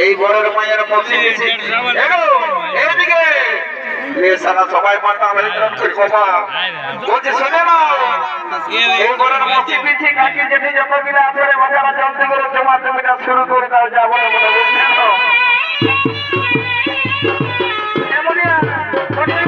এই বড়ের মায়ের মধ্যে সবাই মাথা বলছে শোনে না এই বড়ের মধ্যে পিছিয়ে কাকে যেতে যত মিলে আসলে মাথাটা জলদি করে জমা জমিটা শুরু করে দাও যা বলে বলে বুঝছেন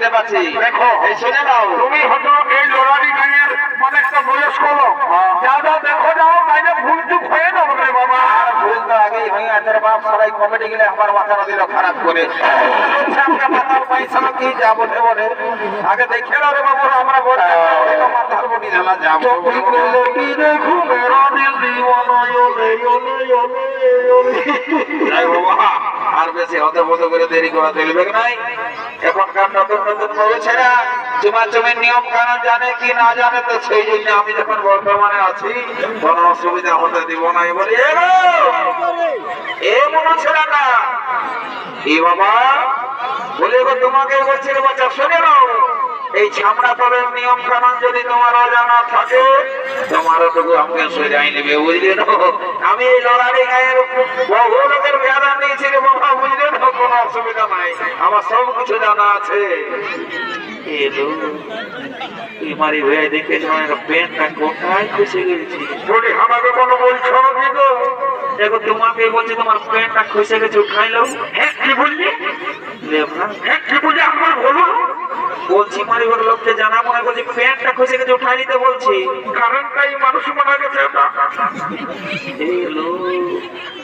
দেখতে পাচ্ছি। দেখো এই শুনে নাও, তুমি হয়তো এই লড়াই গানের অনেকটা বয়স্ক লোক, যা যা দেখো যাও বাইরে ভুল চুপ হয়ে যাবো রে বাবা। আর ভুল তো আগেই হয়ে তোর বাপ সবাই কমেডি গেলে আমার মাথাটা দিল খারাপ করে। আমরা মাথার পয়সা কি যাবো বলে আগে দেখে রে বাবু, আমরা বলে মাথার বডি ঢালা যাবো। আর বেশি হতে হতে করে দেরি করা চলবে নাই। এখনকার নতুন নতুন বউ ছেড়া চুমাচুমির নিয়ম কানুন জানে কি না জানে, তো সেই জন্য আমি যখন বর্তমানে আছি কোনো অসুবিধা হতে দিব না। বলি এ মনে ছেলেটা কি বাবা বলে তোমাকে বলছি রে বাচ্চা, শুনে নাও এই ছামড়া তলের নিয়ম কানুন যদি তোমার অজানা থাকে তোমারও টুকু আমাকে সজাই নেবে, বুঝলি না? আমি এই লড়াই গায়ের বহু লোকের বেড়া নিয়েছি রে বাবা, বুঝলি না? কোনো অসুবিধা নাই, আমার সব কিছু জানা আছে। মারি ভাই দেখে প্যান্টটা কোথায় খুশি গেছি বলি আমাকে কোনো বলছো কি গো? দেখো তোমাকে বলছি তোমার প্যান্টটা খুশি গেছে, উঠাইলো। হ্যাঁ কি বললি? হ্যাঁ কি বললি আমার বলো? বলছি মারি ঘর লোককে জানা মনে করছি প্যান্টটা খুশি গেছে, উঠাই নিতে বলছি। কারণটাই মানুষ মারা গেছে।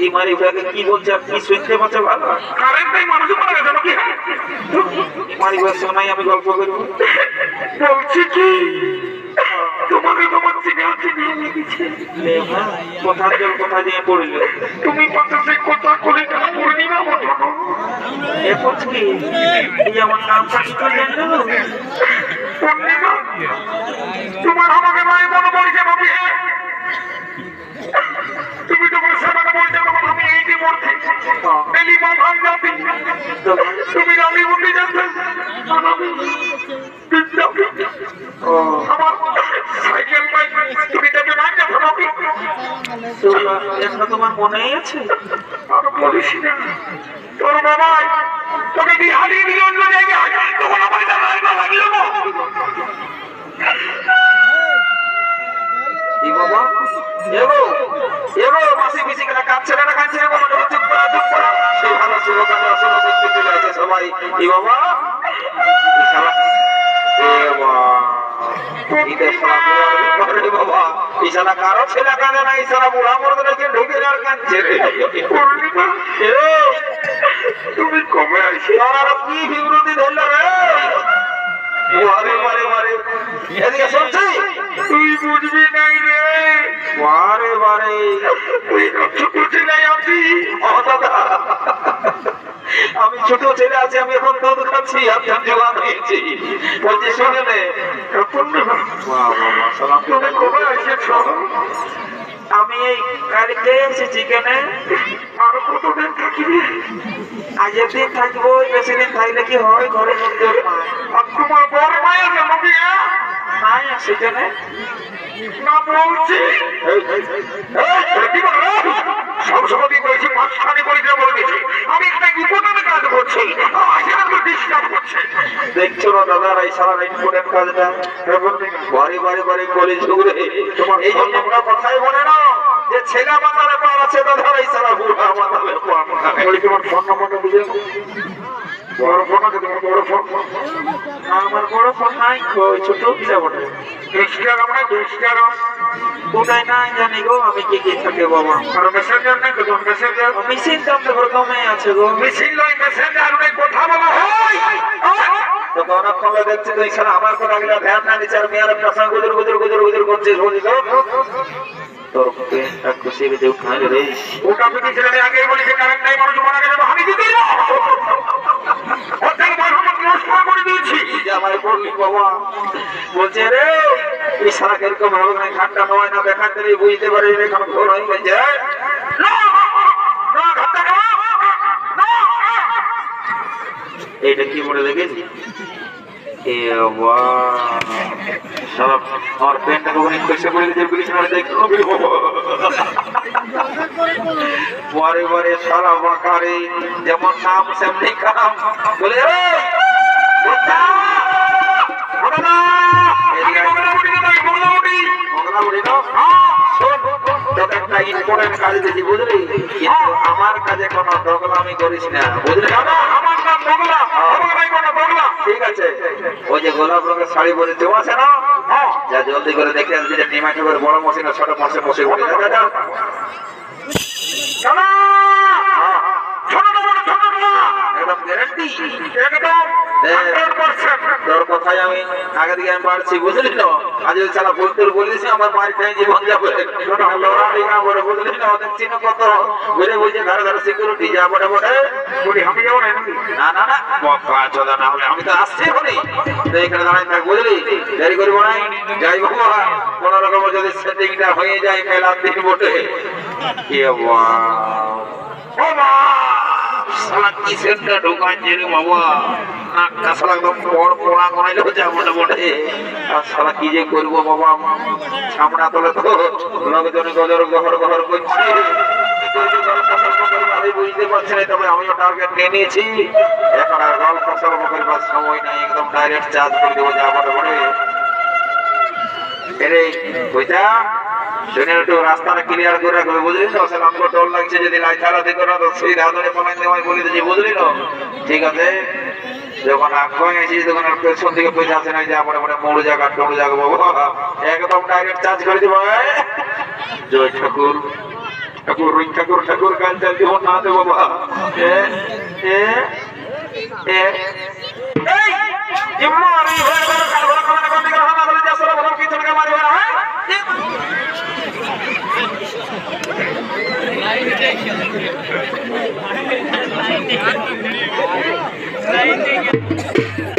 এই মারি ভাইকে কি বলছে আপনি শুনতে পাচ্ছে ভালো? কারণটাই মানুষ মারা গেছে নাকি? মারি ভাই শোনাই আমি গল্প করবো। বলছি কি তোমাকে তোমার কোথা জল কোথা দিয়ে পড়লে তুমি কথা করে পূর্ণিমা মতো কি আমার নামটা কি করে জানলো? পূর্ণিমা তোমার আমাকে নয় মনে পড়েছে ভাবি। তুমি তো সেবাটা বলছো আমি এইটি মরছি তুমি আমি বলতে জানতে আমার সাইকেল তুমি তাকে না তোমার মনেই আছে? বলিস না তোর বাবা তোকে কি হারিয়ে দিল অন্য জায়গায়, তখন আমার লাগলো না। কি বাবা এগো এগো মাসি পিসি কেনা কাঁদছে না কাঁদছে না বাবা, চুপ করা চুপ করা। সেই ভালো শুভকামনা শুভ করতে চলে আসে সবাই। কি বাবা ইশারা কারো ছেলে কাঁদে না, ইশারা বুড়া মরদে ঢুকে যাওয়ার কাঁদছে। তুমি কমে আসি আর কি বিবৃতি ধরল রে? মারে মারে মারে এদিকে শুনছি তুই বুঝবি নাই রে। মারে মারে তুই ছোট ছেলে আছি, আমি ছোট ছেলে আছি, আমি এখন দুধ খাচ্ছি, আমি জোগান হয়েছি। বলছি শুনে নে আমি এই গাড়িতে এসেছি কেন? আরো কতদিন থাকিবি? আজের দিন থাকবো, বেশি দিন থাকলে কি হয় ঘরের মধ্যে তোমার বড় মায়ের নাই আসে কেন না বলছি সবসময় বলছি মাঝখানে বলতে বলেছি আমি একটা বিপদে কাজ করছি, দেখছো না দাদা এই সারা ইম্পর্টেন্ট কাজটা বাড়ি বাড়ি বাড়ি করে ঝুগরে তোমার এই জন্য আমরা কথাই বলে না যে ছেলে মাতালে পার আছে দাদা এই সারা বুড়া মাতালে পার। তোমার ফোন নম্বরটা বুঝে বড় ফোন আছে তোমার? বড় ফোন আমার বড় ফোন নাই, ছোট কিনা বটে ইনস্টাগ্রাম না ইনস্টাগ্রাম কোথায় নাই জানি গো। আমি কি কি থাকে বাবা আর মেসেঞ্জার নাই? কোন মেসেঞ্জার? মেসেঞ্জ দাম তো কমে আছে গো। মেসেঞ্জ লই মেসেঞ্জার অনেক কথা বলা হয় তো কোন কলে দেখছে তো এখানে আমার কথা গেলে ধ্যান না দিছে আর মেয়ার প্রসঙ্গ গুজর গুজর গুজর গুজর করছে শুনি তো তোর পেনটা খুশি গেছে উঠাই রে। ওটা পিটি ছেলে আগে বলেছে কারণ নাই মানুষ মারা গেলে আমি দিতে না ওদের মানুষ নষ্ট করে দিয়েছি যে আমার বললি বাবা বলছে রে এই সারা কিরকম হবে না ঘাটটা নয় না দেখান দিলে বুঝতে পারে এখন ঘোর হয়ে গেছে। এইটা কি মনে দেখেছি আমার পেনটা কখন ইনফেকশন করে দিয়েছে পুলিশ মারে দেখো পরে পরে সারা বাঁকারে যেমন নাম সেমনি কাম বলে একটা ইম্পর্টেন্ট কাজ দিয়েছি বুঝলি, কিন্তু আমার কাজে কোনো দখলামি করিস না বুঝলি। আমার নাম বগলা, আমার ভাই কোনো বগলা। ঠিক আছে, ওই যে গোলাপ রঙের শাড়ি পরে কেউ আছে না, যা জলদি করে দেখে আসবি যে নিমাই ঠাকুর বড় মশিন ছোট মশে মশে উঠে একদম গ্যারান্টি, একদম তোর কথাই আমি আগে দিকে আমি পারছি বুঝলি না। আজ ওই সালা বলতে বলিস আমার মায়ের খেয়ে জীবন যাবে বলে বুঝলি না। ওদের চিহ্ন কত ঘুরে বলছে ঘরে ঘরে সিকিউরিটি যা বটে বটে বলি আমি যাবো না না না চোদা না হলে আমি তো আসছি এখনই তো এখানে দাঁড়াই থাক বুঝলি। দেরি করবো না, যাই বাবা কোন রকম যদি সেটিংটা হয়ে যায় খেলার দিন বটে। সালা কি সেটটা ঢোকাচ্ছে রে বাবা, নাকটা সালা একদম পড় পোড়া করাইলো যা বটে বটে। আর সালা কি যে করবো বাবা, ছামড়া তোলে তো লোকজনে গজর গহর গহর করছে, বুঝতে পারছি না। তবে আমিও টার্গেট নিয়ে নিয়েছি, এখন আর গল্প সল্প করবার সময় নাই, একদম ডাইরেক্ট চার্জ করে দেবো যা বটে বটে। এরে ওইটা শুনে একটু রাস্তাটা ক্লিয়ার করে রাখবে বুঝলি তো। সে আমাকে ডর লাগছে যদি লাইট চালাতে করো তো সেই রাধনে পলাইতে হয় বলে দিচ্ছি বুঝলি তো। ঠিক আছে, যখন আগে গেছি তখন পেছন দিকে পয়সা আসে না, যা পরে মানে মোড় জায়গা টোড় জায়গা বাবা একদম ডাইরেক্ট চার্জ করে দিব। জয় ঠাকুর ঠাকুর রই ঠাকুর ঠাকুর গান চাল দিব না দেবো বাবা। Right.